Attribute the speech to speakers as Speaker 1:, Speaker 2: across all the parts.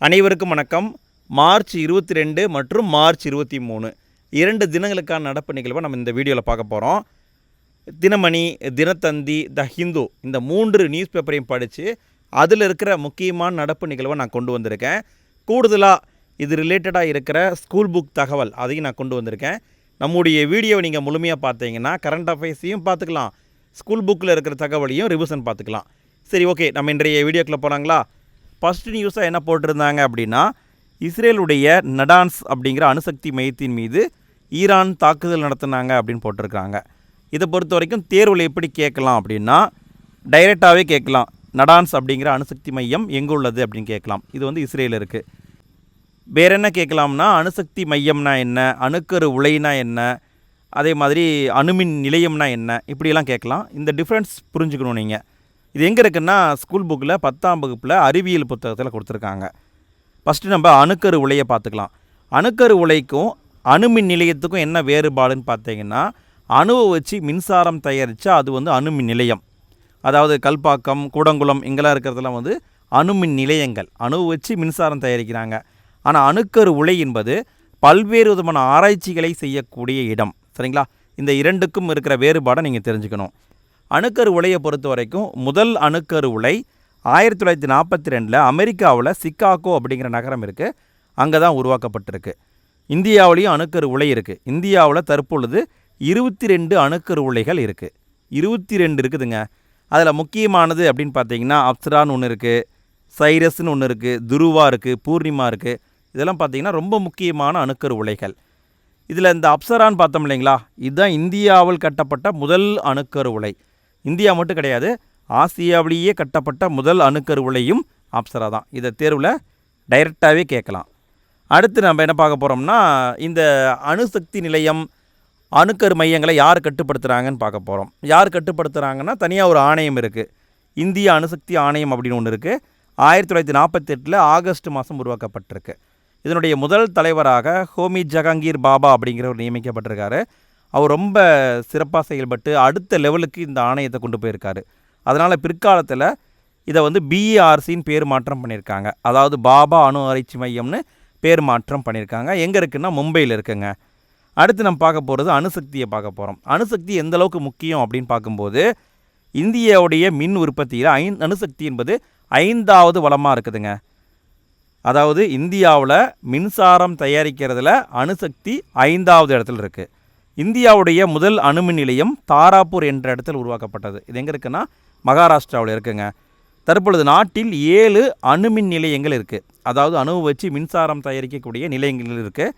Speaker 1: அனைவருக்கும் வணக்கம். மார்ச் 22 மற்றும் மார்ச் 23 2 தினங்களுக்கான நடப்பு நிகழ்வை நம்ம இந்த வீடியோவில் பார்க்க போகிறோம். தினமணி, தினத்தந்தி, த ஹிந்து இந்த 3 நியூஸ் பேப்பரையும் படித்து அதில் இருக்கிற முக்கியமான நடப்பு நிகழ்வை நான் கொண்டு வந்திருக்கேன். கூடுதலாக இது ரிலேட்டடாக இருக்கிற ஸ்கூல் புக் தகவல் அதையும் நான் கொண்டு வந்திருக்கேன். நம்முடைய வீடியோவை நீங்கள் முழுமையாக பார்த்தீங்கன்னா கரண்ட் அஃபேர்ஸையும் பார்த்துக்கலாம், ஸ்கூல் புக்கில் இருக்கிற தகவலையும் ரிவிஷன் பார்த்துக்கலாம். சரி, ஓகே, நம்ம இன்றைய வீடியோக்குள்ளே போனாங்களா? ஃபஸ்ட்டு நியூஸாக என்ன போட்டிருந்தாங்க அப்படின்னா, இஸ்ரேலுடைய நடான்ஸ் அப்படிங்கிற அணுசக்தி மையத்தின் மீது ஈரான் தாக்குதல் நடத்தினாங்க அப்படின்னு போட்டிருக்காங்க. இதை பொறுத்த வரைக்கும் தேர்வில் எப்படி கேட்கலாம் அப்படின்னா, டைரெக்டாகவே கேட்கலாம். நடான்ஸ் அப்படிங்கிற அணுசக்தி மையம் எங்கே உள்ளது அப்படின்னு கேட்கலாம். இது வந்து இஸ்ரேல் இருக்குது. வேறு என்ன கேட்கலாம்னா, அணுசக்தி மையம்னா என்ன, அணுக்கரு உலைனா என்ன, அதே மாதிரி அணுமின் நிலையம்னா என்ன, இப்படியெல்லாம் கேட்கலாம். இந்த டிஃப்ரென்ஸ் புரிஞ்சுக்கணும் நீங்கள். இது எங்கே இருக்குன்னா, ஸ்கூல் புக்கில் 10ஆம் வகுப்பில் அறிவியல் புத்தகத்தில் கொடுத்துருக்காங்க. ஃபஸ்ட்டு நம்ம அணுக்கரு உலையை பார்த்துக்கலாம். அணுக்கரு உலைக்கும் அணுமின் நிலையத்துக்கும் என்ன வேறுபாடுன்னு பார்த்தீங்கன்னா, அணுவை வச்சு மின்சாரம் தயாரித்தா அது வந்து அணுமின் நிலையம். அதாவது கல்பாக்கம், கூடங்குளம் இங்கெல்லாம் இருக்கிறதுலாம் வந்து அணுமின் நிலையங்கள். அணுவை வச்சு மின்சாரம் தயாரிக்கிறாங்க. ஆனால் அணுக்கரு உலை என்பது பல்வேறு விதமான ஆராய்ச்சிகளை செய்யக்கூடிய இடம். சரிங்களா? இந்த இரண்டுக்கும் இருக்கிற வேறுபாடை நீங்கள் தெரிஞ்சுக்கணும். அணுக்கரு உலையை பொறுத்த வரைக்கும் முதல் அணுக்கரு உலை 1942 அமெரிக்காவில் சிக்காகோ அப்படிங்கிற நகரம் இருக்குது, அங்கே தான் உருவாக்கப்பட்டிருக்கு. இந்தியாவிலையும் அணுக்கரு உலை இருக்குது. இந்தியாவில் தற்பொழுது 22 அணுக்கரு உலைகள் இருக்குது. 22 இருக்குதுங்க. அதில் முக்கியமானது அப்படின்னு பார்த்தீங்கன்னா, அப்சரான்னு ஒன்று இருக்குது, சைரஸ்ன்னு ஒன்று இருக்குது, துருவா இருக்குது, பூர்ணிமா இருக்குது. இதெல்லாம் பார்த்திங்கன்னா ரொம்ப முக்கியமான அணுக்கரு உலைகள். இதில் இந்த அப்சரான்னு பார்த்தோம் இல்லைங்களா, இதுதான் இந்தியாவில் கட்டப்பட்ட முதல் அணுக்கரு உலை. இந்தியா மட்டும் கிடையாது, ஆசியாவிலேயே கட்டப்பட்ட முதல் அணுக்கரு உலையும் அப்சரா தான். இதை தேர்வில் டைரெக்டாகவே கேட்கலாம். அடுத்து நம்ம என்ன பார்க்க போகிறோம்னா, இந்த அணுசக்தி நிலையம், அணுக்கரு மையங்களை யார் கட்டுப்படுத்துகிறாங்கன்னு பார்க்க போகிறோம். யார் கட்டுப்படுத்துகிறாங்கன்னா, தனியாக ஒரு ஆணையம் இருக்குது. இந்திய அணுசக்தி ஆணையம் அப்படின்னு ஒன்று இருக்குது. 1948 ஆகஸ்ட் மாதம் உருவாக்கப்பட்டிருக்கு. இதனுடைய முதல் தலைவராக ஹோமி ஜஹாங்கீர் பாபா அப்படிங்கிறவர் நியமிக்கப்பட்டிருக்காரு. அவர் ரொம்ப சிறப்பாக செயல்பட்டு அடுத்த லெவலுக்கு இந்த ஆணையத்தை கொண்டு போயிருக்காரு. அதனால் பிற்காலத்தில் இதை வந்து பிஏஆர்சின்னு பேர் மாற்றம் பண்ணியிருக்காங்க. அதாவது பாபா அணு ஆராய்ச்சி மையம்னு பேர் மாற்றம் பண்ணியிருக்காங்க. எங்கே இருக்குன்னா, மும்பையில் இருக்குங்க. அடுத்து நம்ம பார்க்க போகிறது அணுசக்தியை பார்க்க போகிறோம். அணுசக்தி எந்த அளவுக்கு முக்கியம் அப்படின்னு பார்க்கும்போது, இந்தியாவுடைய மின் உற்பத்தியில் அணுசக்தி என்பது 5வது வளமாக இருக்குதுங்க. அதாவது இந்தியாவில் மின்சாரம் தயாரிக்கிறதுல அணுசக்தி 5வது இடத்துல இருக்குது. இந்தியாவுடைய முதல் அணுமின் நிலையம் தாராப்பூர் என்ற இடத்தில் உருவாக்கப்பட்டது. இது எங்கே இருக்குன்னா, மகாராஷ்டிராவில் இருக்குங்க. தற்பொழுது நாட்டில் 7 அணுமின் நிலையங்கள் இருக்குது. அதாவது அணுவை வச்சு மின்சாரம் தயாரிக்கக்கூடிய நிலையங்கள் இருக்குது.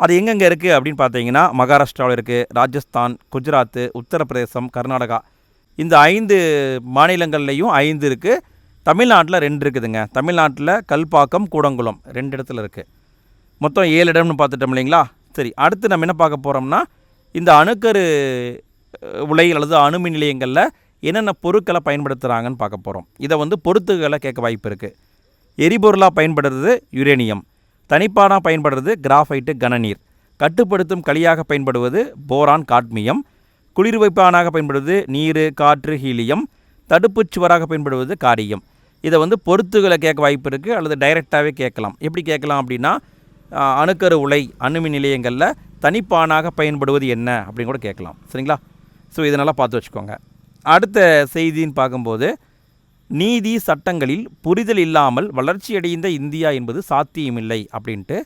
Speaker 1: அது எங்கெங்கே இருக்குது அப்படின்னு பார்த்தீங்கன்னா, மகாராஷ்டிராவில் இருக்குது, ராஜஸ்தான், குஜராத், உத்தரப்பிரதேசம், கர்நாடகா, இந்த 5 மாநிலங்கள்லேயும் 5 இருக்குது. தமிழ்நாட்டில் 2 இருக்குதுங்க. தமிழ்நாட்டில் கல்பாக்கம், கூடங்குளம் 2 இடத்துல இருக்குது. மொத்தம் 7 இடம்னு பார்த்துட்டோம் இல்லைங்களா? சரி, அடுத்து நம்ம என்ன பார்க்க போகிறோம்னா, இந்த அணுக்கரு உலை அல்லது அணுமின் நிலையங்களில் என்னென்ன பொருட்களை பயன்படுத்துகிறாங்கன்னு பார்க்க போகிறோம். இதை வந்து பொருத்துகளை கேட்க வாய்ப்பு இருக்குது. எரிபொருளாக பயன்படுறது யுரேனியம், தனிப்பானாக பயன்படுறது கிராஃபைட்டு கனநீர், கட்டுப்படுத்தும் களியாக பயன்படுவது போரான் காட்மியம், குளிர்வைப்பானாக பயன்படுவது நீர், காற்று, ஹீலியம், தடுப்புச் சுவராக பயன்படுவது காரியம். இதை வந்து பொருத்துகளை கேட்க வாய்ப்பு இருக்குது, அல்லது டைரெக்டாகவே கேட்கலாம். எப்படி கேட்கலாம் அப்படின்னா, அணுக்கரு உலை அணுமின் நிலையங்களில் தனிப்பானாக பயன்படுவது என்ன அப்படின்னு கூட கேட்கலாம். சரிங்களா? ஸோ இதனால் பார்த்து வச்சுக்கோங்க. அடுத்த செய்தின்னு பார்க்கும்போது, நீதி சட்டங்களில் புரிதல் இல்லாமல் வளர்ச்சியடைந்த இந்தியா என்பது சாத்தியமில்லை அப்படின்ட்டு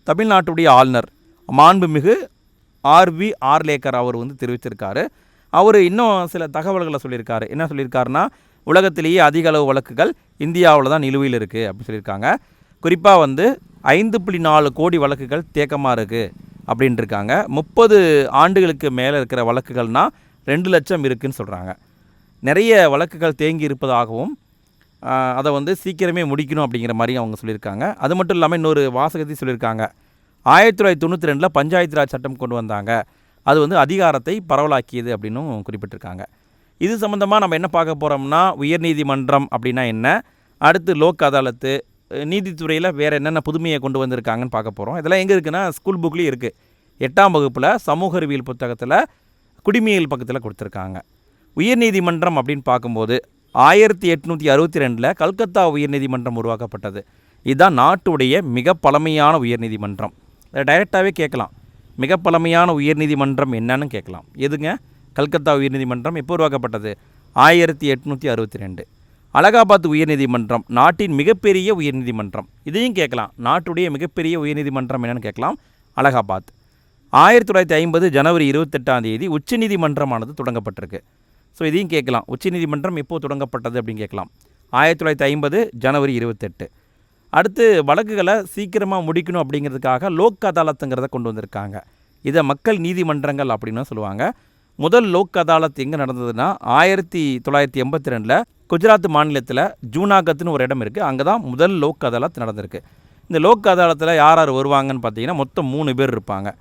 Speaker 1: தமிழ்நாட்டுடைய ஆளுநர் மாண்புமிகு ஆர்வி ஆர்லேக்கர் அவர் வந்து தெரிவித்திருக்காரு. அவர் இன்னும் சில தகவல்களை சொல்லியிருக்காரு. என்ன சொல்லியிருக்காருன்னா, உலகத்திலேயே அதிக அளவு வழக்குகள் இந்தியாவில் தான் நிலுவையில் இருக்குது அப்படின்னு சொல்லியிருக்காங்க. குறிப்பாக வந்து 5.4 கோடி வழக்குகள் தேக்கமாக இருக்குது அப்படின்ட்டு இருக்காங்க. 30 ஆண்டுகளுக்கு மேலே இருக்கிற வழக்குகள்னால் 2 லட்சம் இருக்குதுன்னு சொல்கிறாங்க. நிறைய வழக்குகள் தேங்கி இருப்பதாகவும் அதை வந்து சீக்கிரமே முடிக்கணும் அப்படிங்கிற மாதிரி அவங்க சொல்லியிருக்காங்க. அது மட்டும் இல்லாமல் இன்னொரு வாசகத்தையும் சொல்லியிருக்காங்க. 1992 பஞ்சாயத்து ராஜ் சட்டம் கொண்டு வந்தாங்க, அது வந்து அதிகாரத்தை பரவலாக்கியது அப்படின்னும் குறிப்பிட்டிருக்காங்க. இது சம்மந்தமாக நம்ம என்ன பார்க்க போகிறோம்னா, உயர்நீதிமன்றம் அப்படின்னா என்ன, அடுத்து லோக் அதாலத்து, நீதித்துறையில் வேறு என்னென்ன புதுமையை கொண்டு வந்திருக்காங்கன்னு பார்க்க போகிறோம். இதெல்லாம் எங்கே இருக்குன்னா, ஸ்கூல் புக்லேயும் இருக்குது. 8ஆம் வகுப்பில் சமூக அறிவியல் புத்தகத்தில் குடிமையியல் பக்கத்தில் கொடுத்துருக்காங்க. உயர்நீதிமன்றம் அப்படின்னு பார்க்கும்போது 1862 கல்கத்தா உயர்நீதிமன்றம் உருவாக்கப்பட்டது. இதுதான் நாட்டுடைய மிக பழமையான உயர்நீதிமன்றம். இதை டைரெக்டாகவே கேட்கலாம். மிக பழமையான உயர்நீதிமன்றம் என்னன்னு கேட்கலாம். எதுங்க? கல்கத்தா உயர்நீதிமன்றம் எப்போ உருவாக்கப்பட்டது? 1862. அலகாபாத் உயர்நீதிமன்றம் நாட்டின் மிகப்பெரிய உயர்நீதிமன்றம். இதையும் கேட்கலாம். நாட்டுடைய மிகப்பெரிய உயர்நீதிமன்றம் என்னென்னு கேட்கலாம். அலகாபாத். 1950 ஜனவரி 28 உச்சநீதிமன்றமானது தொடங்கப்பட்டிருக்கு. ஸோ இதையும் கேட்கலாம். உச்சநீதிமன்றம் எப்போது தொடங்கப்பட்டது அப்படின்னு கேட்கலாம். 1950 ஜனவரி 28. அடுத்து வழக்குகளை சீக்கிரமாக முடிக்கணும் அப்படிங்கிறதுக்காக லோக் அதாலத்துங்கிறத கொண்டு வந்திருக்காங்க. இதை மக்கள் நீதிமன்றங்கள் அப்படின்னு சொல்லுவாங்க. முதல் லோக் அதாலத் எங்கே நடந்ததுன்னா 1982 குஜராத் மாநிலத்தில் ஜூனாகத்னு ஒரு இடம் இருக்குது. அங்கே தான் முதல் லோக் அதாலத் நடந்திருக்கு. இந்த லோக் அதாலத்தில் யார் யார் வருவாங்கன்னு பார்த்தீங்கன்னா மொத்தம் 3 பேர் இருப்பாங்க.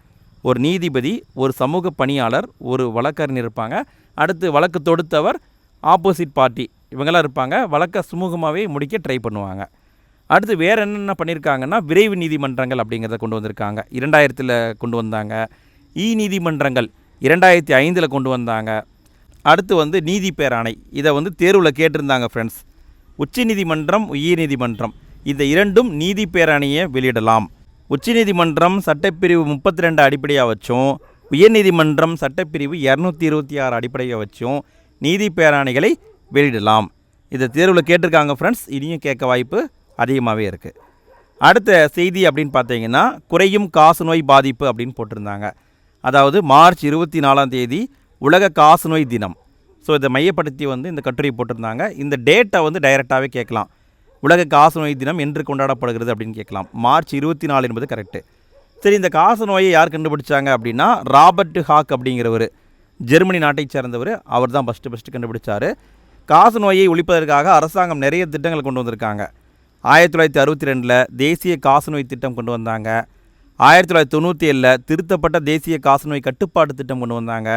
Speaker 1: ஒரு நீதிபதி, ஒரு சமூக பணியாளர், ஒரு வழக்கறிஞர் இருப்பாங்க. அடுத்து வழக்கு தொடுத்தவர், ஆப்போசிட் பார்ட்டி, இவங்கெல்லாம் இருப்பாங்க. வழக்கை சுமூகமாகவே முடிக்க ட்ரை பண்ணுவாங்க. அடுத்து வேறு என்னென்ன பண்ணியிருக்காங்கன்னா விரைவு நீதிமன்றங்கள் அப்படிங்கிறத கொண்டு வந்திருக்காங்க. 2000 கொண்டு வந்தாங்க. நீதிமன்றங்கள் 2005 கொண்டு வந்தாங்க. அடுத்து நீதி பேராணை, இதை தேர்வில் கேட்டிருந்தாங்க ஃப்ரெண்ட்ஸ். உச்சநீதிமன்றம், உயர்நீதிமன்றம் இந்த இரண்டும் நீதி பேராணையை வெளியிடலாம். உச்சநீதிமன்றம் சட்டப்பிரிவு 32 அடிப்படையாக வச்சும், உயர்நீதிமன்றம் சட்டப்பிரிவு 226 அடிப்படையாக வச்சும் நீதி பேராணைகளை வெளியிடலாம். இதை தேர்வில் கேட்டிருக்காங்க ஃப்ரெண்ட்ஸ். இனியும் கேட்க வாய்ப்பு அதிகமாகவே இருக்குது. அடுத்த செய்தி அப்படின்னு பார்த்தீங்கன்னா குறையும் காசநோய் பாதிப்பு அப்படின்னு போட்டிருந்தாங்க. அதாவது மார்ச் 24 உலக காசநோய் தினம். ஸோ இதை மையப்படுத்தி இந்த கட்டுரை போட்டிருந்தாங்க. இந்த டேட்டை டைரெக்டாகவே கேட்கலாம். உலக காசநோய் தினம் என்று கொண்டாடப்படுகிறது அப்படின்னு கேட்கலாம். மார்ச் 24 என்பது கரெக்டு. சரி, இந்த காசநோயை யார் கண்டுபிடிச்சாங்க அப்படின்னா ராபர்ட் ஹாக் அப்படிங்கிறவர், ஜெர்மனி நாட்டை சேர்ந்தவர். அவர் தான் ஃபஸ்ட்டு கண்டுபிடிச்சார். காசநோயை ஒழிப்பதற்காக அரசாங்கம் நிறைய திட்டங்கள் கொண்டு வந்திருக்காங்க. 1962 தேசிய காசநோய் திட்டம் கொண்டு வந்தாங்க. 1997 திருத்தப்பட்ட தேசிய காசநோய் கட்டுப்பாட்டு திட்டம் கொண்டு வந்தாங்க.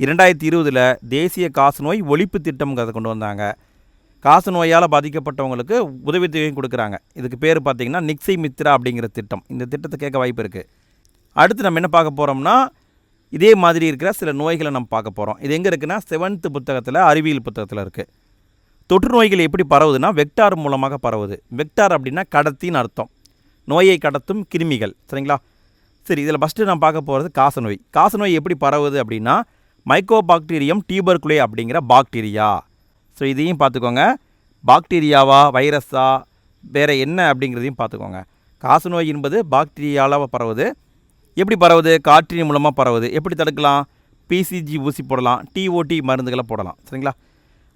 Speaker 1: 2020 தேசிய காசநோய் ஒழிப்பு திட்டம் கொண்டு வந்தாங்க. காசநோயால் பாதிக்கப்பட்டவங்களுக்கு உதவித்தொகையும் கொடுக்குறாங்க. இதுக்கு பேர் பார்த்திங்கன்னா நிக்ஸை மித்ரா அப்படிங்கிற திட்டம். இந்த திட்டத்தை கேட்க வாய்ப்பு இருக்குது. அடுத்து நம்ம என்ன பார்க்க போகிறோம்னா இதே மாதிரி இருக்கிற சில நோய்களை நம்ம பார்க்க போகிறோம். இது எங்கே இருக்குன்னா 7th புத்தகத்தில், அறிவியல் புத்தகத்தில் இருக்குது. தொற்று நோய்கள் எப்படி பரவுதுன்னா வெக்டார் மூலமாக பரவுது. வெக்டார் அப்படின்னா கடத்தின்னு அர்த்தம். நோயை கடத்தும் கிருமிகள். சரிங்களா? சரி, இதில் ஃபஸ்ட்டு நான் பார்க்க போகிறது காசநோய். காசநோய் எப்படி பரவுது அப்படின்னா மைக்கோபாக்டீரியம் டியூபர்குலே அப்படிங்கிற பாக்டீரியா. ஸோ இதையும் பார்த்துக்கோங்க. பாக்டீரியாவா, வைரஸா, வேறு என்ன அப்படிங்கிறதையும் பார்த்துக்கோங்க. காசநோய் என்பது பாக்டீரியாவால் பரவுது. எப்படி பரவுது? காற்றின் மூலமாக பரவுது. எப்படி தடுக்கலாம்? பிசிஜி ஊசி போடலாம், டிஓடி மருந்துகளை போடலாம். சரிங்களா?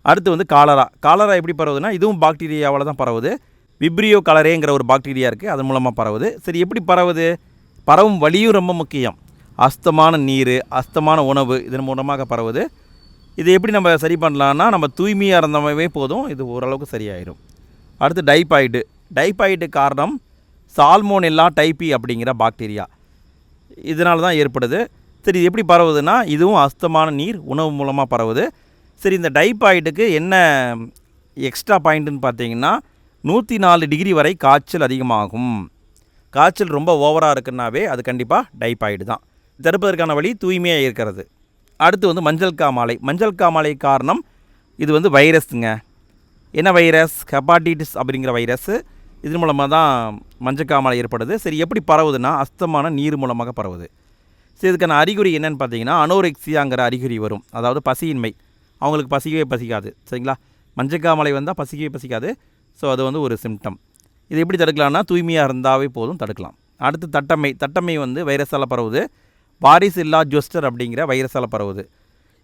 Speaker 1: அடுத்து காலரா. காலரா எப்படி பரவுதுன்னா இதுவும் பாக்டீரியாவால் தான் பரவுது. விப்ரியோ கலரேங்கிற ஒரு பாக்டீரியா இருக்குது, அதன் மூலமாக பரவுது. சரி, எப்படி பரவுது? பரவும் வழியும் ரொம்ப முக்கியம். அசுத்தமான நீர், அசுத்தமான உணவு இதன் மூலமாக பரவுது. இது எப்படி நம்ம சரி பண்ணலான்னா நம்ம தூய்மையாக இருந்தவே போதும், இது ஓரளவுக்கு சரியாயிடும். அடுத்து டைபாய்டு. டைபாய்டு காரணம் சால்மோனெல்லா டைப்பி அப்படிங்கிற பாக்டீரியா. இதனால தான் ஏற்படுது. சரி, இது எப்படி பரவுதுன்னா இதுவும் அசுத்தமான நீர், உணவு மூலமாக பரவுது. சரி, இந்த டைபாய்டுக்கு என்ன எக்ஸ்ட்ரா பாயிண்ட்டுன்னு பார்த்தீங்கன்னா 104 டிகிரி வரை காய்ச்சல் அதிகமாகும். காய்ச்சல் ரொம்ப ஓவராக இருக்குன்னாவே அது கண்டிப்பாக டைபாய்டு தான். தடுப்பதற்கான வழி தூய்மையாக இருக்கிறது. அடுத்து மஞ்சள் காமாலை. மஞ்சள் காமாலை காரணம் இது வைரஸுங்க. என்ன வைரஸ்? ஹெப்பாட்டிட்டிஸ் அப்படிங்கிற வைரஸ். இதன் மூலமாக தான் மஞ்சள் காமாலை ஏற்படுது. சரி, எப்படி பரவுதுன்னா அசுத்தமான நீர் மூலமாக பரவுது. சரி, இதுக்கான அறிகுறி என்னென்னு பார்த்தீங்கன்னா அனோரெக்சியாங்கிற அறிகுறி வரும். அதாவது பசியின்மை. அவங்களுக்கு பசிக்கவே பசிக்காது. சரிங்களா? மஞ்சள் காமாலை வந்தால் பசிக்கவே பசிக்காது. ஸோ அது ஒரு சிம்டம். இது எப்படி தடுக்கலாம்னா தூய்மையாக இருந்தாவே போதும், தடுக்கலாம். அடுத்து தட்டம்மை. தட்டம்மை வைரஸால் பரவுது. வாரிசில்லா ஜோஸ்டர் அப்படிங்கிற வைரஸால் பரவுது.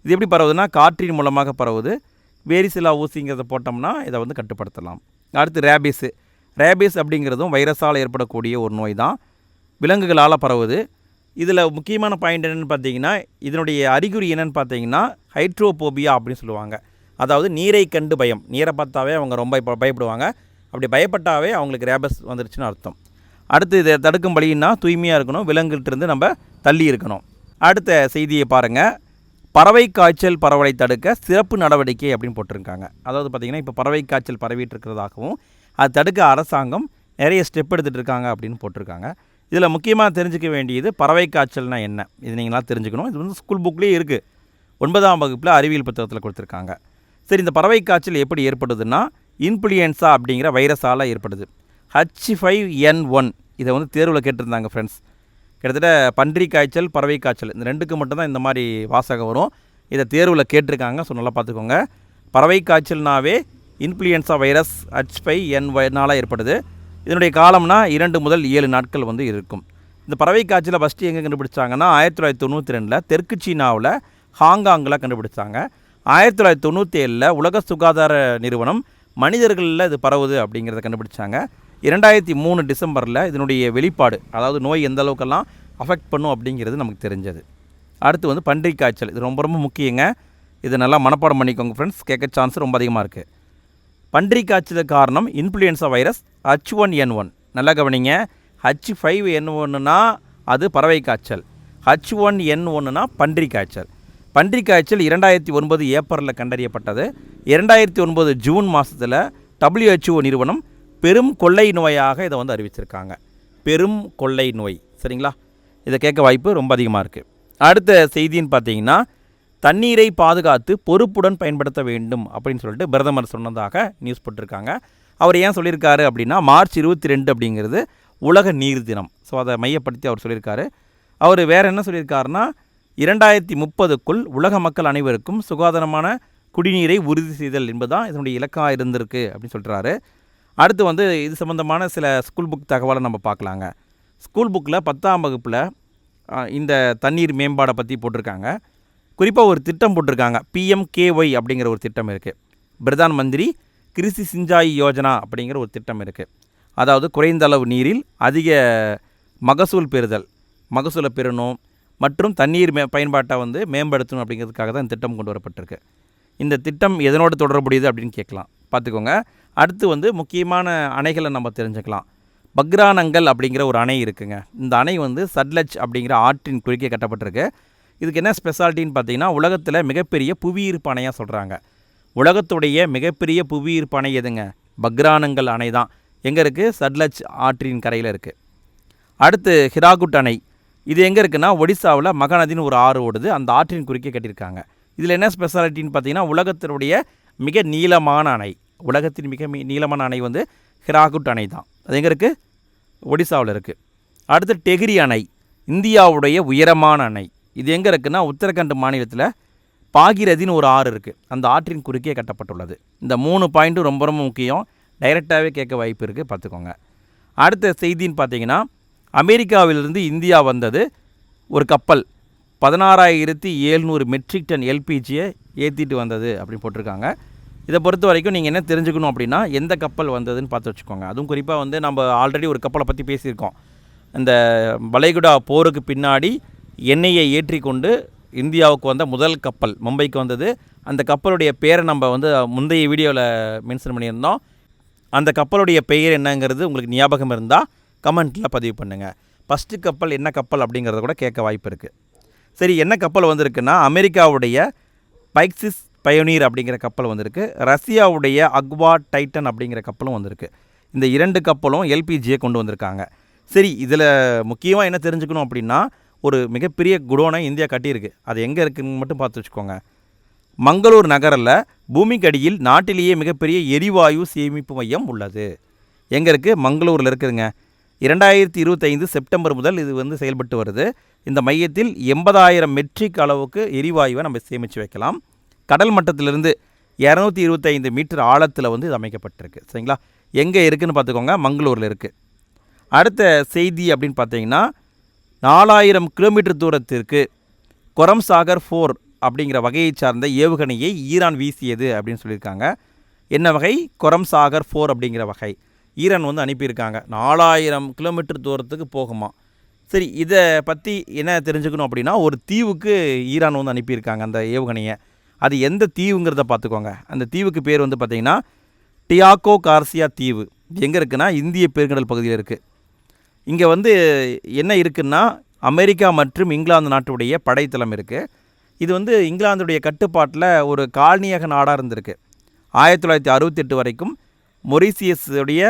Speaker 1: இது எப்படி பரவுதுன்னா காற்றின் மூலமாக பரவுது. வேரிசில்லா ஊசிங்கிறத போட்டோம்னா இதை கட்டுப்படுத்தலாம். அடுத்து ரேபிஸு. ரேபிஸ் அப்படிங்கிறதும் வைரஸால் ஏற்படக்கூடிய ஒரு நோய் தான். விலங்குகளால் பரவுது. இதில் முக்கியமான பாயிண்ட் என்னென்னு பார்த்தீங்கன்னா இதனுடைய அறிகுறி என்னென்னு பார்த்தீங்கன்னா ஹைட்ரோபோபியா அப்படின்னு சொல்லுவாங்க. அதாவது நீரை கண்டு பயம். நீரை பார்த்தாவே அவங்க ரொம்ப பயப்படுவாங்க. அப்படி பயப்பட்டாவே அவங்களுக்கு ரேபஸ் வந்துருச்சுன்னு அர்த்தம். அடுத்து இதை தடுக்கும் வழின்னா தூய்மையாக இருக்கணும், விலங்குகிட்டிருந்து நம்ம தள்ளி இருக்கணும். அடுத்த செய்தியை பாருங்கள். பறவை காய்ச்சல் பரவலை தடுக்க சிறப்பு நடவடிக்கை அப்படின்னு போட்டிருக்காங்க. அதாவது பார்த்திங்கன்னா இப்போ பறவை காய்ச்சல் பரவிட்டு இருக்கிறதாகவும் அது தடுக்க அரசாங்கம் நிறைய ஸ்டெப் எடுத்துகிட்டு இருக்காங்க அப்படின்னு போட்டிருக்காங்க. இதில் முக்கியமாக தெரிஞ்சுக்க வேண்டியது பறவை காய்ச்சல்னால் என்ன, இது நீங்களாம் தெரிஞ்சுக்கணும். இது ஸ்கூல் புக்லேயே இருக்குது. 9ஆம் வகுப்பில் அறிவியல் புத்தகத்தில் கொடுத்துருக்காங்க. சரி, இந்த பறவை காய்ச்சல் எப்படி ஏற்படுதுன்னா இன்ஃப்ளூயன்ஸா அப்படிங்கிற வைரஸால் ஏற்படுது. H5N1 இதை வந்து தேர்வில் கேட்டிருந்தாங்க ஃப்ரெண்ட்ஸ். கிட்டத்தட்ட பன்றி காய்ச்சல், பறவை காய்ச்சல் இந்த ரெண்டுக்கு மட்டும்தான் இந்த மாதிரி வாசகம் வரும். இதை தேர்வில் கேட்டிருக்காங்க. ஸோ நல்லா பார்த்துக்கோங்க. பறவை காய்ச்சல்னாவே இன்ஃப்ளூயன்ஸா வைரஸ் H5N1 ஏற்படுது. இதனுடைய காலம்னா 2 முதல் 7 நாட்கள் வந்து இருக்கும். இந்த பறவை காய்ச்சலை ஃபஸ்ட்டு எங்கே கண்டுபிடிச்சாங்கன்னா 1992 தெற்கு சீனாவில் ஹாங்காங்கில் கண்டுபிடிச்சாங்க. 1997 உலக சுகாதார நிறுவனம் மனிதர்களில் இது பரவுது அப்படிங்கிறத கண்டுபிடிச்சாங்க. 2003 டிசம்பரில் இதனுடைய வெளிப்பாடு, அதாவது நோய் எந்த அளவுக்கெல்லாம் அஃபெக்ட் பண்ணும் அப்படிங்கிறது நமக்கு தெரிஞ்சது. அடுத்து வந்து பன்றி காய்ச்சல். இது ரொம்ப ரொம்ப முக்கியங்க. இதை நல்லா மனப்பாடம் பண்ணிக்கோங்க ஃப்ரெண்ட்ஸ். கேட்க சான்ஸ் ரொம்ப அதிகமாக இருக்குது. பன்றி காய்ச்சலுக்கு காரணம் இன்ஃப்ளூயன்ஸா வைரஸ் H1N1. நல்லா கவனிங்க. H5N1னா அது பறவை காய்ச்சல், H1N1னா பன்றி காய்ச்சல். பன்றி காய்ச்சல் 2009 ஏப்ரலில் கண்டறியப்பட்டது. 2009 ஜூன் மாதத்தில் WHO நிறுவனம் பெரும் கொள்ளை நோயாக இதை வந்து அறிவிச்சிருக்காங்க. பெரும் கொள்ளை நோய். சரிங்களா? இதை கேட்க வாய்ப்பு ரொம்ப அதிகமாக இருக்குது. அடுத்த செய்தின்னு பார்த்தீங்கன்னா, தண்ணீரை பாதுகாத்து பொறுப்புடன் பயன்படுத்த வேண்டும் அப்படின்னு சொல்லிட்டு பிரதமர் சொன்னதாக நியூஸ் போட்டிருக்காங்க. அவர் ஏன் சொல்லியிருக்காரு அப்படின்னா, மார்ச் 22 அப்படிங்கிறது உலக நீர் தினம். ஸோ அதை மையப்படுத்தி அவர் சொல்லியிருக்காரு. அவர் வேறு என்ன சொல்லியிருக்காருன்னா, 2030க்குள் உலக மக்கள் அனைவருக்கும் சுகாதாரமான குடிநீரை உறுதி செய்தல் என்பதுதான் இதனுடைய இலக்காக இருந்திருக்கு அப்படின்னு சொல்கிறாரு. அடுத்து வந்து இது சம்மந்தமான சில ஸ்கூல் புக் தகவலை நம்ம பார்க்கலாங்க. ஸ்கூல் புக்கில் 10ஆம் வகுப்பில் இந்த தண்ணீர் மேம்பாடை பற்றி போட்டிருக்காங்க. குறிப்பாக ஒரு திட்டம் போட்டிருக்காங்க. PMKY அப்படிங்கிற ஒரு திட்டம் இருக்குது. பிரதான் மந்திரி கிருஷி சிஞ்சாய் யோஜனா அப்படிங்கிற ஒரு திட்டம் இருக்குது. அதாவது குறைந்த அளவு நீரில் அதிக மகசூல் பெறுதல், மகசூலை பெறணும் மற்றும் தண்ணீர் பயன்பாட்டை வந்து மேம்படுத்தணும் அப்படிங்கிறதுக்காக தான் இந்த திட்டம் கொண்டு வரப்பட்டிருக்கு. இந்த திட்டம் எதனோடு தொடர்புடையது அப்படின்னு கேட்கலாம். பார்த்துக்கோங்க. அடுத்து வந்து முக்கியமான அணைகளை நம்ம தெரிஞ்சுக்கலாம். பக்ரானங்கல் அப்படிங்கிற ஒரு அணை இருக்குங்க. இந்த அணை வந்து சட்லஜ் அப்படிங்கிற ஆற்றின் குறுக்கே கட்டப்பட்டிருக்கு. இதுக்கு என்ன ஸ்பெஷாலிட்டின்னு பார்த்தீங்கன்னா, உலகத்தில் மிகப்பெரிய புவியீர்ப்பு அணையாக சொல்கிறாங்க. உலகத்துடைய மிகப்பெரிய புவியீர்ப்பு அணை எதுங்க? பக்ரானங்கல் அணை தான். எங்கே இருக்குது? சட்லஜ் ஆற்றின் கரையில் இருக்குது. அடுத்து ஹிராகுட் அணை. இது எங்கே இருக்குன்னா, ஒடிசாவில் மகாநதின்னு ஒரு ஆறு ஓடுது. அந்த ஆற்றின் குறுக்கே கட்டியிருக்காங்க. இதில் என்ன ஸ்பெஷாலிட்டின்னு பார்த்தீங்கன்னா, உலகத்தினுடைய மிக நீளமான அணை, உலகத்தின் மிக நீளமான அணை வந்து ஹிராகுட் அணை தான். அது எங்கே இருக்குது? ஒடிசாவில் இருக்குது. அடுத்து டெஹ்ரி அணை, இந்தியாவுடைய உயரமான அணை. இது எங்கே இருக்குன்னா, உத்தரகண்ட் மாநிலத்தில் பாகிரதின்னு ஒரு ஆறு இருக்குது. அந்த ஆற்றின் குறுக்கே கட்டப்பட்டுள்ளது. இந்த 3 பாயிண்ட்டும் ரொம்ப ரொம்ப முக்கியம். டைரெக்டாகவே கேட்க வாய்ப்பு இருக்குது, பார்த்துக்கோங்க. அடுத்த செய்தின்னு பார்த்தீங்கன்னா, அமெரிக்காவிலிருந்து இந்தியா வந்தது ஒரு கப்பல் 16,700 மெட்ரிக் டன் எல்பிஜியை ஏற்றிட்டு வந்தது அப்படின்னு போட்டிருக்காங்க. இதை பொறுத்த வரைக்கும் நீங்கள் என்ன தெரிஞ்சுக்கணும் அப்படின்னா, எந்த கப்பல் வந்ததுன்னு பார்த்து வச்சுக்கோங்க. அதுவும் குறிப்பாக வந்து நம்ம ஆல்ரெடி ஒரு கப்பலை பற்றி பேசியிருக்கோம். இந்த வளைகுடா போருக்கு பின்னாடி எண்ணெயை ஏற்றி கொண்டு இந்தியாவுக்கு வந்த முதல் கப்பல் மும்பைக்கு வந்தது. அந்த கப்பலுடைய பேரை நம்ம வந்து முந்தைய வீடியோவில் மென்ஷன் பண்ணியிருந்தோம். அந்த கப்பலுடைய பெயர் என்னங்கிறது உங்களுக்கு ஞாபகம் இருந்தால் கமெண்ட்டில் பதிவு பண்ணுங்கள். ஃபஸ்ட்டு கப்பல் என்ன கப்பல் அப்படிங்கிறத கூட கேட்க வாய்ப்பு இருக்குது. சரி, என்ன கப்பல் வந்திருக்குன்னா, அமெரிக்காவுடைய பைக்சிஸ் பயோனீர் அப்படிங்கிற கப்பல் வந்திருக்கு. ரஷ்யாவுடைய அக்வா டைட்டன் அப்படிங்கிற கப்பலும் வந்திருக்கு. இந்த 2 கப்பலும் எல்பிஜியை கொண்டு வந்திருக்காங்க. சரி, இதில் முக்கியமாக என்ன தெரிஞ்சுக்கணும் அப்படின்னா, ஒரு மிகப்பெரிய குடோனை இந்தியா கட்டியிருக்கு. அது எங்கே இருக்குதுன்னு மட்டும் பார்த்து வச்சுக்கோங்க. மங்களூர் நகரில் பூமிக்கு அடியில் நாட்டிலேயே மிகப்பெரிய எரிவாயு சேமிப்பு மையம் உள்ளது. எங்கே இருக்குது? மங்களூரில் இருக்குதுங்க. 2025 செப்டம்பர் முதல் இது வந்து செயல்பட்டு வருது. இந்த மையத்தில் 80,000 மெட்ரிக் அளவுக்கு எரிவாயுவை நம்ம சேமித்து வைக்கலாம். கடல் மட்டத்திலிருந்து 225 மீட்டர் ஆழத்தில் வந்து இது அமைக்கப்பட்டிருக்கு. சரிங்களா? எங்கே இருக்குதுன்னு பார்த்துக்கோங்க. மங்களூரில் இருக்குது. அடுத்த செய்தி அப்படின்னு பார்த்தீங்கன்னா, 4000 கிலோமீட்டர் தூரத்திற்கு கொரம்சாகர் 4 அப்படிங்கிற வகையை சார்ந்த ஏவுகணையை ஈரான் வீசியது அப்படின்னு சொல்லியிருக்காங்க. என்ன வகை? கொரம்சாகர் 4 அப்படிங்கிற வகை ஈரான் வந்து அனுப்பியிருக்காங்க. 4000 கிலோமீட்டர் தூரத்துக்கு போகுமா. சரி, இதை பற்றி என்ன தெரிஞ்சுக்கணும் அப்படின்னா, ஒரு தீவுக்கு ஈரான் வந்து அனுப்பியிருக்காங்க அந்த ஏவுகணையை. அது எந்த தீவுங்கிறத பார்த்துக்கோங்க. அந்த தீவுக்கு பேர் வந்து பார்த்திங்கன்னா டியாகோ கார்சியா தீவு. எங்கே இருக்குன்னா, இந்திய பெருங்கடல் பகுதியில் இருக்குது. இங்கே வந்து என்ன இருக்குன்னா, அமெரிக்கா மற்றும் இங்கிலாந்து நாட்டுடைய படைத்தளம் இருக்குது. இது வந்து இங்கிலாந்துடைய கட்டுப்பாட்டில் ஒரு காலனியக நாடாக இருந்திருக்கு. 1968 வரைக்கும் மொரிசியஸுடைய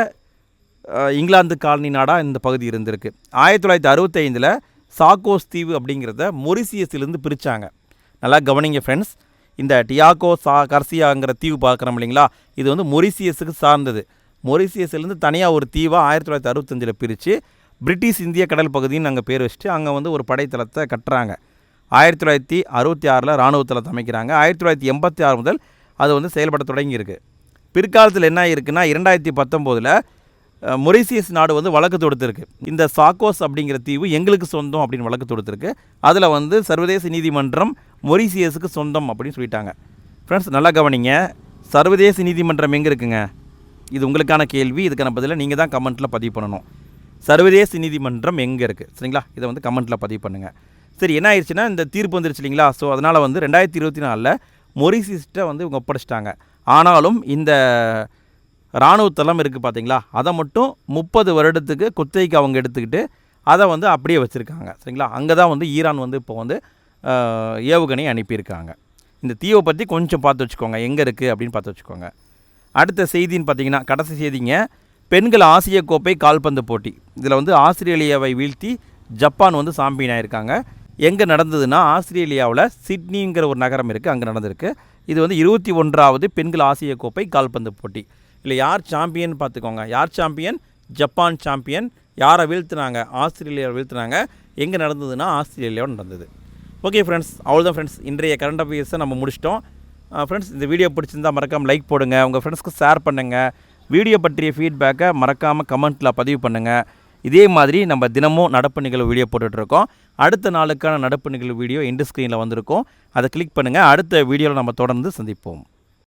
Speaker 1: இங்கிலாந்து காலனி நாடாக இந்த பகுதி இருந்திருக்கு. 1965 சாக்கோஸ் தீவு அப்படிங்கிறத மொரிசியஸிலிருந்து பிரித்தாங்க. நல்லா கவனிங்க ஃப்ரெண்ட்ஸ். இந்த டியாகோ கார்சியாங்கிற தீவு பார்க்குறோம் இல்லைங்களா, இது வந்து மொரிசியஸுக்கு சார்ந்தது. மொரீசியஸ்லேருந்து தனியாக ஒரு தீவாக 1965 பிரித்து பிரிட்டிஷ் இந்திய கடல் பகுதின்னு அங்கே பேர் வச்சுட்டு அங்கே வந்து ஒரு படைத்தளத்தை கட்டுறாங்க. 1966 இராணுவ தளத்தை அமைக்கிறாங்க. 1986 முதல் அது வந்து செயல்பட தொடங்கியிருக்கு. பிற்காலத்தில் என்ன ஆகிருக்குன்னா 2019 மொரீசியஸ் நாடு வந்து வழக்கு தொடுத்திருக்கு. இந்த சாக்கோஸ் அப்படிங்கிற தீவு எங்களுக்கு சொந்தம் அப்படின்னு வழக்கு தொடுத்திருக்கு. அதில் வந்து சர்வதேச நீதிமன்றம் மொரீசியஸுக்கு சொந்தம் அப்படின்னு சொல்லிட்டாங்க. ஃப்ரெண்ட்ஸ் நல்லா கவனிங்க, சர்வதேச நீதிமன்றம் எங்கே இருக்குங்க? இது உங்களுக்கான கேள்வி. இதுக்கான பதிலை நீங்கள் தான் கமெண்ட்டில் பதிவு பண்ணணும். சர்வதேச நீதிமன்றம் எங்கே இருக்குது சரிங்களா? இதை வந்து கமெண்ட்டில் பதிவு பண்ணுங்கள். சரி, என்ன ஆயிடுச்சுன்னா இந்த தீர்ப்பு வந்துருச்சு இல்லைங்களா? ஸோ அதனால் வந்து 2024 மொரீசியஸ்ட்டை வந்து இவங்க ஒப்படைச்சிட்டாங்க. ஆனாலும் இந்த இராணுவ தளம் இருக்குது பார்த்தீங்களா, அதை மட்டும் 30 வருடத்துக்கு குத்தகைக்கு அவங்க எடுத்துக்கிட்டு அதை வந்து அப்படியே வச்சுருக்காங்க சரிங்களா? அங்கே தான் வந்து ஈரான் வந்து இப்போ வந்து ஏவுகணை அனுப்பியிருக்காங்க. இந்த தீவை பற்றி கொஞ்சம் பார்த்து வச்சுக்கோங்க, எங்கே இருக்குது அப்படின்னு பார்த்து வச்சுக்கோங்க. அடுத்த செய்தின்னு பார்த்தீங்கன்னா கடைசி செய்திங்க, பெண்கள் ஆசிய கோப்பை கால்பந்து போட்டி. இதில் வந்து ஆஸ்திரேலியாவை வீழ்த்தி ஜப்பான் வந்து சாம்பியன் ஆகியிருக்காங்க. எங்கே நடந்ததுன்னா ஆஸ்திரேலியாவில் சிட்னிங்கிற ஒரு நகரம் இருக்குது, அங்கே நடந்திருக்கு. இது வந்து 21வது பெண்கள் ஆசிய கோப்பை கால்பந்து போட்டி. இல்லை யார் சாம்பியன் பார்த்துக்கோங்க. யார் சாம்பியன்? Japan champion. யாரை வீழ்த்தினாங்க? ஆஸ்திரேலியாவை வீழ்த்தினாங்க. எங்கே நடந்ததுன்னா ஆஸ்திரேலியாவில் நடந்தது. ஓகே ஃப்ரெண்ட்ஸ், அவ்வளோதான் ஃப்ரெண்ட்ஸ், இன்றைய கரண்ட் அஃபேர்ஸை நம்ம முடிச்சிட்டோம். ஃப்ரெண்ட்ஸ், இந்த வீடியோ பிடிச்சிருந்தால் மறக்காமல் லைக் போடுங்க, உங்கள் ஃப்ரெண்ட்ஸ்க்கு ஷேர் பண்ணுங்கள். வீடியோ பற்றிய ஃபீட்பேக்கை மறக்காமல் கமெண்ட்டில் பதிவு பண்ணுங்கள். இதே மாதிரி நம்ம தினமும் நடப்பு நிகழ்வு வீடியோ போட்டுட்ருக்கோம். அடுத்த நாளுக்கான நடப்பு நிகழ்வு வீடியோ எண்டு ஸ்க்ரீனில் வந்திருக்கும், அதை கிளிக் பண்ணுங்கள். அடுத்த வீடியோவில் நம்ம தொடர்ந்து சந்திப்போம்.